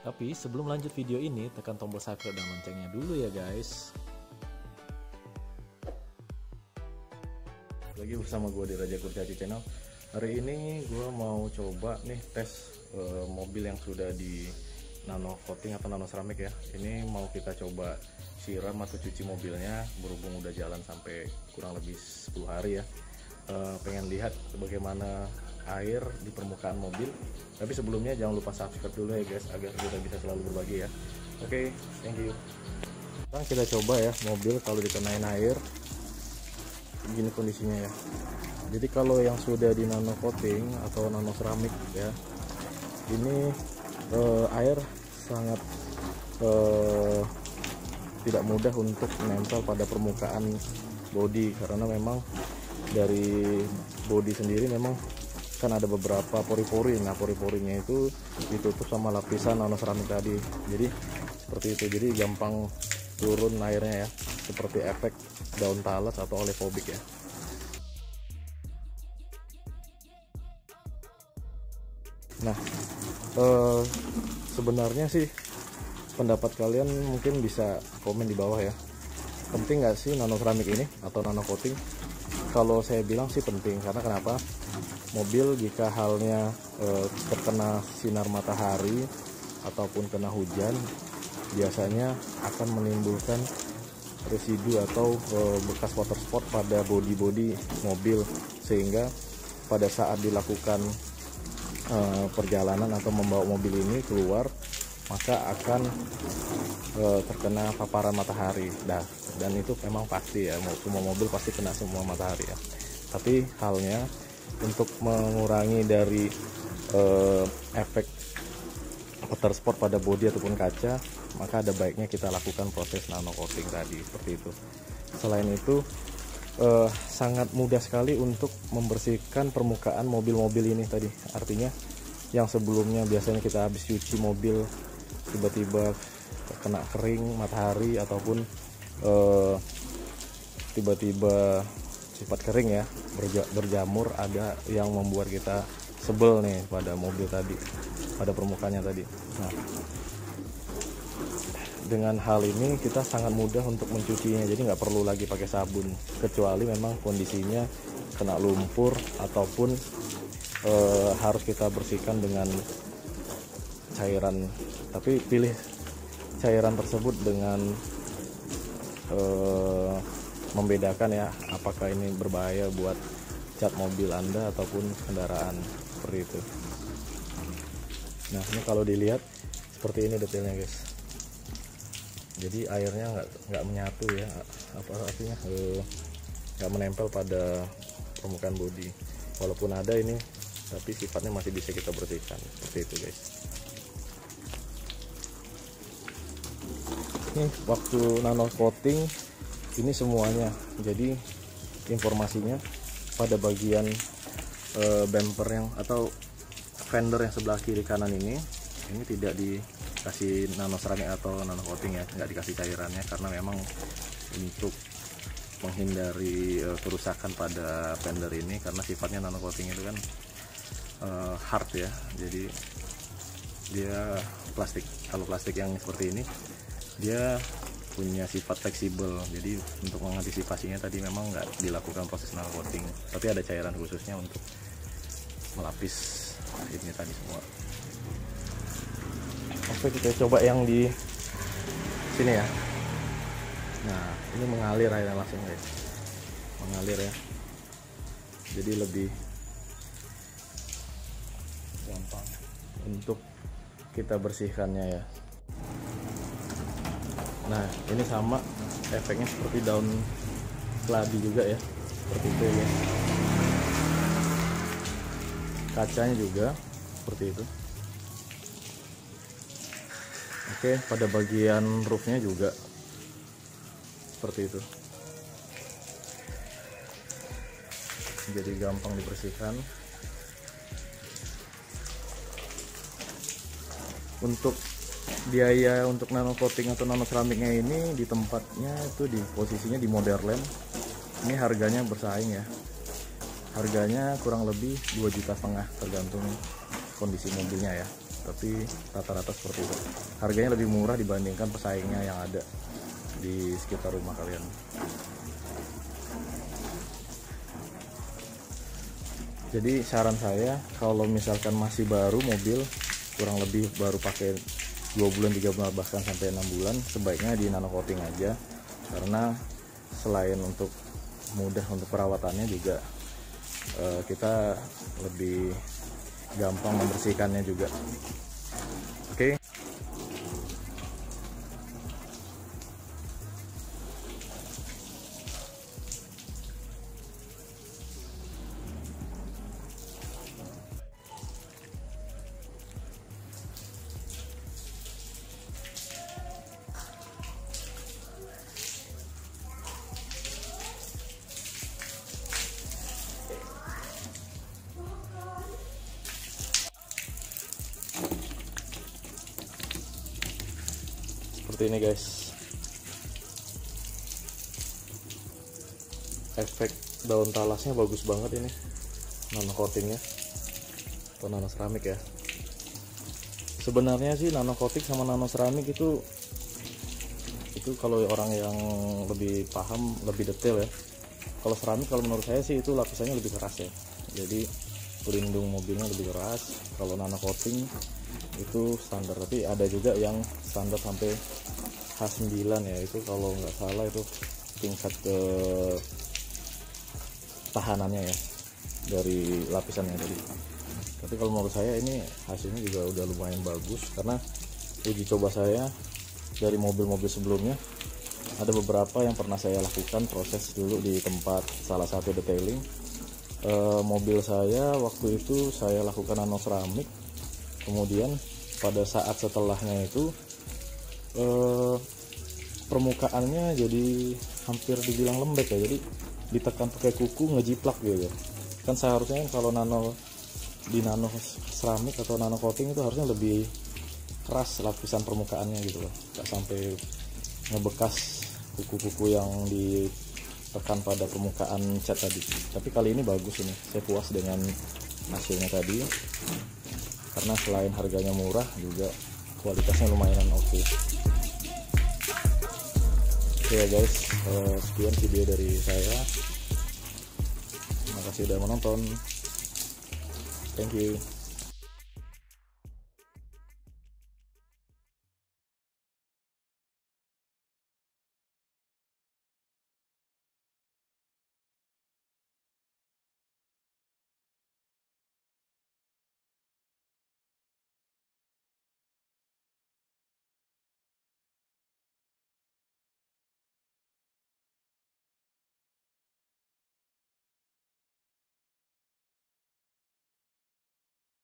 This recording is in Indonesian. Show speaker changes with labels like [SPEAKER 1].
[SPEAKER 1] Tapi sebelum lanjut video ini, tekan tombol subscribe dan loncengnya dulu ya guys. Lagi bersama gue di Raja Kurcaci Channel. Hari ini gue mau coba nih tes mobil yang sudah di nano coating atau nano ceramic ya. Ini mau kita coba siram atau cuci mobilnya, berhubung udah jalan sampai kurang lebih 10 hari ya. Pengen lihat bagaimana air di permukaan mobil. Tapi sebelumnya jangan lupa subscribe dulu ya guys, agar kita bisa selalu berbagi ya. Oke, thank you. Sekarang kita coba ya mobil kalau dikenain air, begini kondisinya ya. Jadi kalau yang sudah di nano coating atau nano ceramic ya, ini air sangat tidak mudah untuk menempel pada permukaan bodi, karena memang dari bodi sendiri memang kan ada beberapa pori-pori. Nah, pori-porinya itu ditutup sama lapisan nano ceramic tadi. Jadi seperti itu. Jadi gampang turun airnya ya, seperti efek daun talas atau olefobik ya. Nah, sebenarnya sih pendapat kalian mungkin bisa komen di bawah ya. Penting nggak sih nano ceramic ini atau nano coating? Kalau saya bilang sih penting, karena kenapa? Mobil jika halnya terkena sinar matahari ataupun kena hujan, biasanya akan menimbulkan residu atau bekas water spot pada bodi-bodi mobil, sehingga pada saat dilakukan perjalanan atau membawa mobil ini keluar, maka akan terkena paparan matahari. Dan itu memang pasti ya, semua mobil pasti kena semua matahari ya. Tapi halnya untuk mengurangi dari efek water spot pada bodi ataupun kaca, maka ada baiknya kita lakukan proses nano coating tadi, seperti itu. Selain itu sangat mudah sekali untuk membersihkan permukaan mobil-mobil ini tadi. Artinya yang sebelumnya biasanya kita habis cuci mobil tiba-tiba kena kering matahari ataupun tiba-tiba sifat kering ya, berjamur, ada yang membuat kita sebel nih pada mobil tadi, pada permukaannya tadi. Nah, dengan hal ini kita sangat mudah untuk mencucinya, jadi nggak perlu lagi pakai sabun, kecuali memang kondisinya kena lumpur ataupun harus kita bersihkan dengan cairan. Tapi pilih cairan tersebut dengan membedakan ya, apakah ini berbahaya buat cat mobil Anda ataupun kendaraan, seperti itu. Nah, ini kalau dilihat seperti ini detailnya guys. Jadi airnya nggak menyatu ya, apa artinya nggak menempel pada permukaan bodi. Walaupun ada ini, tapi sifatnya masih bisa kita bersihkan, seperti itu guys. Ini waktu nano coating ini semuanya, jadi informasinya pada bagian bumper yang atau fender yang sebelah kiri kanan ini tidak dikasih nano ceramic atau nano coating ya, nggak dikasih cairannya, karena memang untuk menghindari kerusakan pada fender ini, karena sifatnya nano coating itu kan hard ya, jadi dia plastik. Kalau plastik yang seperti ini dia punya sifat fleksibel, jadi untuk mengantisipasinya tadi memang nggak dilakukan proses nano coating, tapi ada cairan khususnya untuk melapis ini tadi semua. Oke, kita coba yang di sini ya. Nah, ini mengalir airnya langsung guys, mengalir ya, jadi lebih gampang untuk kita bersihkannya ya. Nah, ini sama efeknya seperti daun keladi juga ya, seperti itu ya. Kacanya juga seperti itu. Oke, pada bagian roofnya juga seperti itu. Jadi gampang dibersihkan. Untuk biaya untuk nano coating atau nano ceramiknya ini di tempatnya itu di posisinya di Modern. Ini harganya bersaing ya. Harganya kurang lebih 2,5 juta tergantung kondisi mobilnya ya. tapi rata-rata seperti itu. Harganya lebih murah dibandingkan pesaingnya yang ada di sekitar rumah kalian. Jadi saran saya, kalau misalkan masih baru mobil, kurang lebih baru pakai 2 bulan, 3 bulan, bahkan sampai 6 bulan, sebaiknya di nano coating aja, karena selain untuk mudah untuk perawatannya juga kita lebih gampang membersihkannya juga. Oke. Seperti ini guys, efek daun talasnya bagus banget ini, nano coatingnya atau nano seramik ya. Sebenarnya sih nano coating sama nano seramik itu kalau orang yang lebih paham, lebih detail ya. Kalau seramik, kalau menurut saya sih itu lapisannya lebih keras ya, jadi pelindung mobilnya lebih keras. Kalau nano coating itu standar, tapi ada juga yang standar sampai H9 ya, itu kalau nggak salah itu tingkat ke tahanannya ya dari lapisannya tadi. Tapi kalau menurut saya ini hasilnya juga udah lumayan bagus, karena uji coba saya dari mobil-mobil sebelumnya, ada beberapa yang pernah saya lakukan proses dulu di tempat salah satu detailing. Mobil saya waktu itu saya lakukan nano seramik, kemudian pada saat setelahnya itu permukaannya jadi hampir dibilang lembek ya, jadi ditekan pakai kuku ngejiplak gitu. Kan seharusnya kalau di nano seramik atau nano coating itu harusnya lebih keras lapisan permukaannya gitu loh, nggak sampai ngebekas kuku-kuku yang ditekan pada permukaan cat tadi. Tapi kali ini bagus ini, saya puas dengan hasilnya tadi, karena selain harganya murah juga kualitasnya lumayan oke. Oke ya guys, sekian video dari saya. Terima kasih sudah menonton. Thank you.